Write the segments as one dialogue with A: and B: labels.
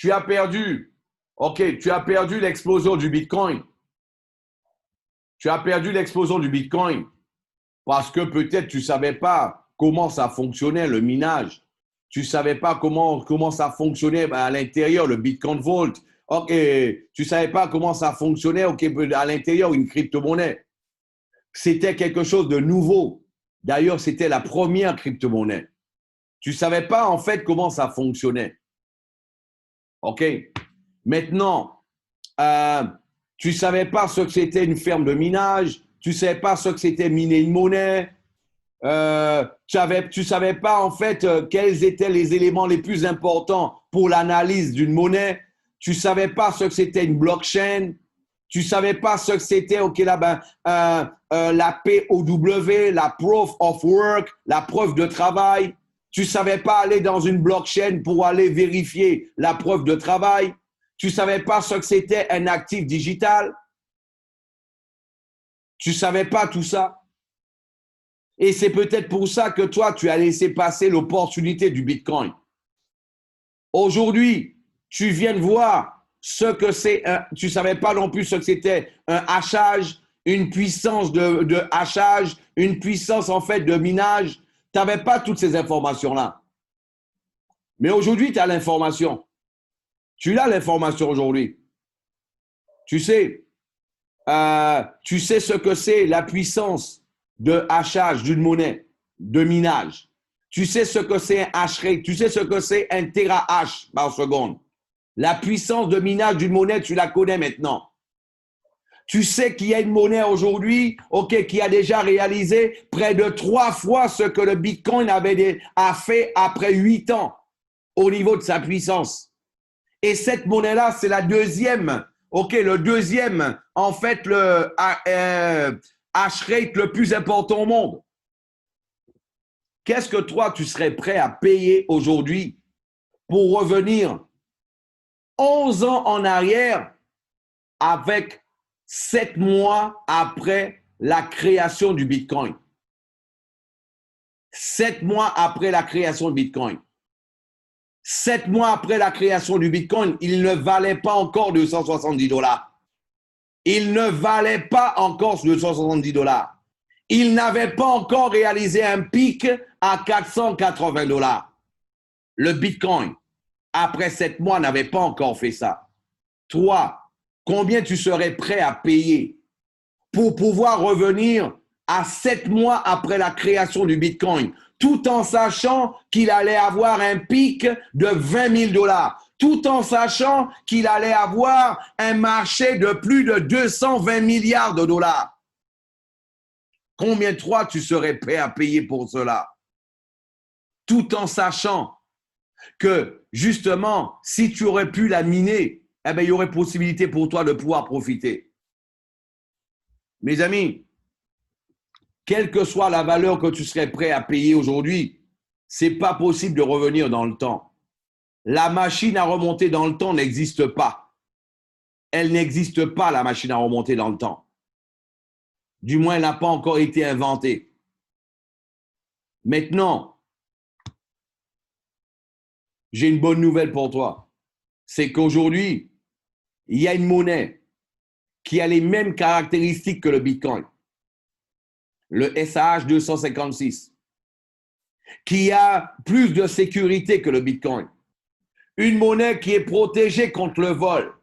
A: tu as perdu. OK, tu as perdu l'explosion du Bitcoin. Tu as perdu l'explosion du Bitcoin parce que peut-être tu ne savais pas comment ça fonctionnait, le minage. Tu ne savais pas comment ça fonctionnait à l'intérieur, le Bitcoin Vault. OK, tu ne savais pas comment ça fonctionnait à l'intérieur, une crypto-monnaie. C'était quelque chose de nouveau. D'ailleurs, c'était la première crypto-monnaie. Tu ne savais pas en fait comment ça fonctionnait. OK? Maintenant, tu ne savais pas ce que c'était une ferme de minage. Tu ne savais pas ce que c'était miner une monnaie. Tu ne savais pas en fait quels étaient les éléments les plus importants pour l'analyse d'une monnaie. Tu ne savais pas ce que c'était une blockchain. Tu ne savais pas ce que c'était la POW, la Proof of Work, la preuve de travail. Tu ne savais pas aller dans une blockchain pour aller vérifier la preuve de travail. Tu ne savais pas ce que c'était un actif digital. Tu ne savais pas tout ça. Et c'est peut-être pour ça que toi, tu as laissé passer l'opportunité du Bitcoin. Aujourd'hui, tu viens de voir ce que c'est. Tu ne savais pas non plus ce que c'était un hachage, une puissance de hachage, une puissance en fait de minage. Tu n'avais pas toutes ces informations-là. Mais aujourd'hui, tu as l'information. Tu as l'information aujourd'hui. Tu sais ce que c'est la puissance de hachage d'une monnaie, de minage. Tu sais ce que c'est un hash rate. Tu sais ce que c'est un térahash par seconde. La puissance de minage d'une monnaie, tu la connais maintenant. Tu sais qu'il y a une monnaie aujourd'hui, qui a déjà réalisé près de 3 fois ce que le Bitcoin a fait après 8 ans au niveau de sa puissance. Et cette monnaie-là, c'est la deuxième, le deuxième, en fait, le hash rate le plus important au monde. Qu'est-ce que toi, tu serais prêt à payer aujourd'hui pour revenir 11 ans en arrière avec 7 mois après la création du Bitcoin? 7 mois après la création du Bitcoin. 7 mois après la création du Bitcoin, il ne valait pas encore $270. Il ne valait pas encore $270. Il n'avait pas encore réalisé un pic à $480. Le Bitcoin, après 7 mois, n'avait pas encore fait ça. Toi, combien tu serais prêt à payer pour pouvoir revenir à 7 mois après la création du Bitcoin, tout en sachant qu'il allait avoir un pic de $20 000, tout en sachant qu'il allait avoir un marché de plus de 220 milliards de dollars? Combien de fois tu serais prêt à payer pour cela? Tout en sachant que, justement, si tu aurais pu la miner, il y aurait possibilité pour toi de pouvoir profiter. Mes amis, quelle que soit la valeur que tu serais prêt à payer aujourd'hui, ce n'est pas possible de revenir dans le temps. La machine à remonter dans le temps n'existe pas. Elle n'existe pas, la machine à remonter dans le temps. Du moins, elle n'a pas encore été inventée. Maintenant, j'ai une bonne nouvelle pour toi. C'est qu'aujourd'hui, il y a une monnaie qui a les mêmes caractéristiques que le Bitcoin. Le SAH 256, qui a plus de sécurité que le Bitcoin. Une monnaie qui est protégée contre le vol.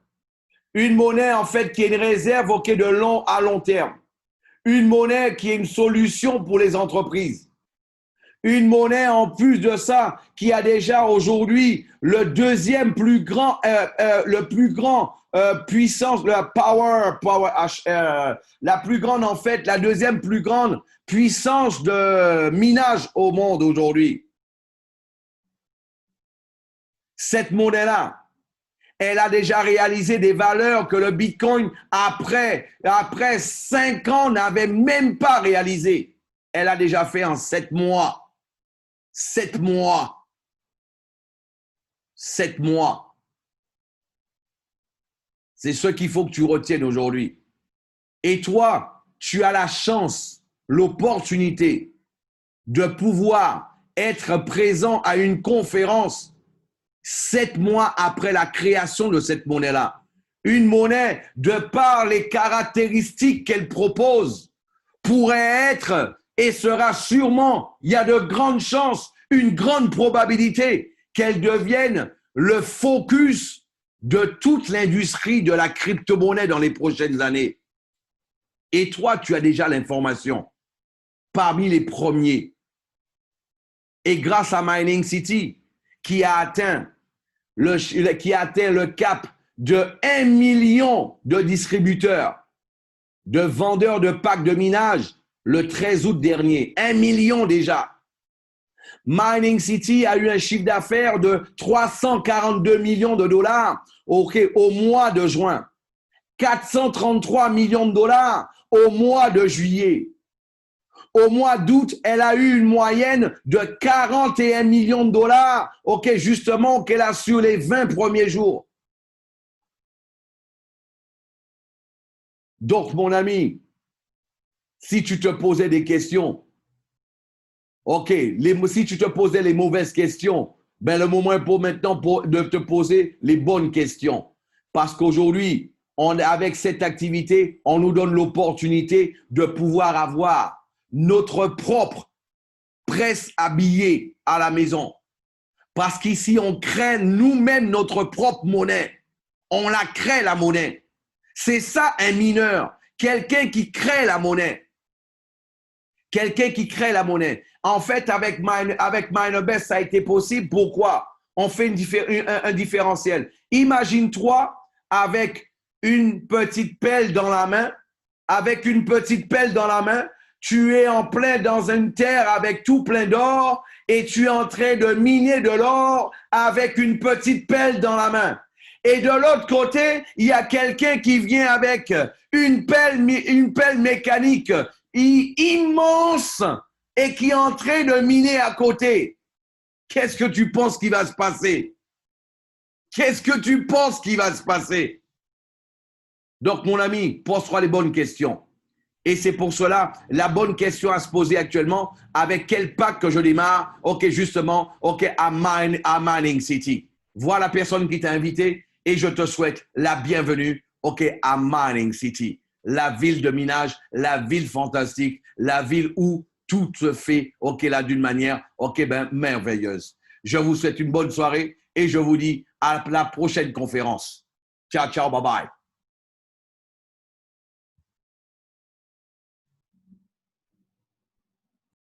A: Une monnaie, en fait, qui est une réserve de long à long terme. Une monnaie qui est une solution pour les entreprises. Une monnaie, en plus de ça, qui a déjà aujourd'hui le deuxième plus grand, puissance, la plus grande, en fait, la deuxième plus grande puissance de minage au monde aujourd'hui. Cette monnaie-là, elle a déjà réalisé des valeurs que le Bitcoin, après 5 ans, n'avait même pas réalisées. Elle a déjà fait en 7 mois. 7 mois. 7 mois. C'est ce qu'il faut que tu retiennes aujourd'hui. Et toi, tu as la chance, l'opportunité de pouvoir être présent à une conférence 7 mois après la création de cette monnaie-là. Une monnaie, de par les caractéristiques qu'elle propose, pourrait être et sera sûrement, il y a de grandes chances, une grande probabilité qu'elle devienne le focus de toute l'industrie de la crypto-monnaie dans les prochaines années. Et toi, tu as déjà l'information parmi les premiers. Et grâce à Mining City, qui a atteint le cap de 1 million de distributeurs, de vendeurs de packs de minage le 13 août dernier. 1 million déjà. Mining City a eu un chiffre d'affaires de 342 millions de dollars au mois de juin. 433 millions de dollars au mois de juillet. Au mois d'août, elle a eu une moyenne de 41 millions de dollars, justement, qu'elle a sur les 20 premiers jours. Donc, mon ami, si tu te posais des questions, si tu te posais les mauvaises questions, ben le moment est pour maintenant de te poser les bonnes questions. Parce qu'aujourd'hui, avec cette activité, on nous donne l'opportunité de pouvoir avoir notre propre presse à billets à la maison. Parce qu'ici, on crée nous-mêmes notre propre monnaie. On la crée, la monnaie. C'est ça un mineur, quelqu'un qui crée la monnaie. Quelqu'un qui crée la monnaie. En fait, avec MinerBest, ça a été possible. Pourquoi? On fait un différentiel. Imagine-toi avec une petite pelle dans la main. Avec une petite pelle dans la main, tu es en plein dans une terre avec tout plein d'or et tu es en train de miner de l'or avec une petite pelle dans la main. Et de l'autre côté, il y a quelqu'un qui vient avec une pelle mécanique immense et qui est en train de miner à côté. Qu'est-ce que tu penses qui va se passer? Qu'est-ce que tu penses qui va se passer? Donc, mon ami, pose-toi les bonnes questions. Et c'est pour cela, la bonne question à se poser actuellement, avec quel pack que je démarre, justement, à Mining City. Voilà la personne qui t'a invité et je te souhaite la bienvenue, à Mining City. La ville de minage, la ville fantastique, la ville où tout se fait, là, d'une manière, merveilleuse. Je vous souhaite une bonne soirée et je vous dis à la prochaine conférence. Ciao, ciao, bye bye.